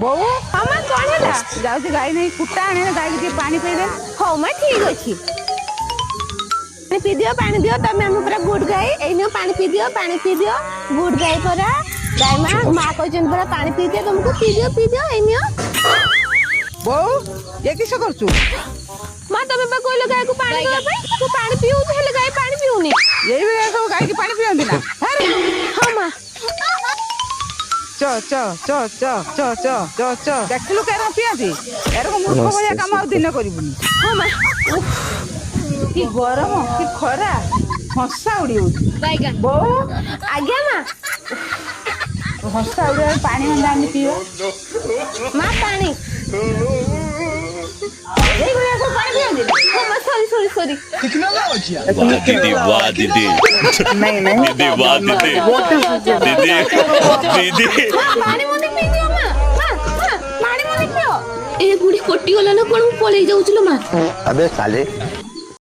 ବୋଉ ହଁ ମା କଣ ହେଲା? ଯାଉଛି ଗାଈ ନେଇ କୁଟା ଆଣେ ଗାଈକି ଟିକେ ପାଣି ପିଇଦେ। ହଉ ମା ଠିକ ଅଛି। ପାଣି ପିଇଦିଅ ପାଣି ଦିଅ ତମେ ଆମ ପୁରା ଗୁଡ ଗାଈ। ଏଇ ନିଅ ପାଣି ପିଇଦିଅ ପାଣି ପିଇଦିଅ। ଗୁଡ ଗାଈ ପରା ଗାଈ ମା କହିଛନ୍ତି ପରା ପାଣି ପିଇଦିଅ ତମକୁ ପିଇଦିଅ ଏଇ ନିଅ। ବୋଉ ଏ କିସ କରୁଛୁ? ମା ତମେ ବା କହିଲ ଗାଈକୁ ପାଣି ଦେବା ପାଇଁ ମୁଁ ପାଣି ପିଉଛି ହେଲେ ଗାଈ ପାଣି ପିଉନି। ଏଇଭଳିଆ ସବୁ ଗାଈକି ପାଣି ପିଅନ୍ତି ନା? ହଁ ମା ଦେଖିଲୁ କେରକ ପିଅନ୍ତି ଏରକ ମୂର୍ଖ ଭଳିଆ କାମ ଆଉ ଦିନ କରିବୁନି। ହଁ ମା କି ଗରମ କି ଖରା ହଁସା ଉଡି ହଉଛି। ବୋଉ ଆଜ୍ଞା ମା ହଁସା ଉଡିଆ ପାଣି ମଣ୍ଡା ଆଣି ପିଇବା। ମା ପାଣି ଏଇଭଳିଆ ସବୁ ପାଣି ପିଅନ୍ତି ନା? ହଁ ମା ସରି वाह दीदी वाह दीदी दीदी वाह दीदी दीदी दीदी ପାଣି ମତେ ପିଇଦିଅ ମା ପାଣି ମତେ ପିଅ। ଏ ବୁଢୀ କଟିଗଲା ନା କଣ ମୁଁ ପଳେଇ ଯାଉଥିଲ ମା। अबे साले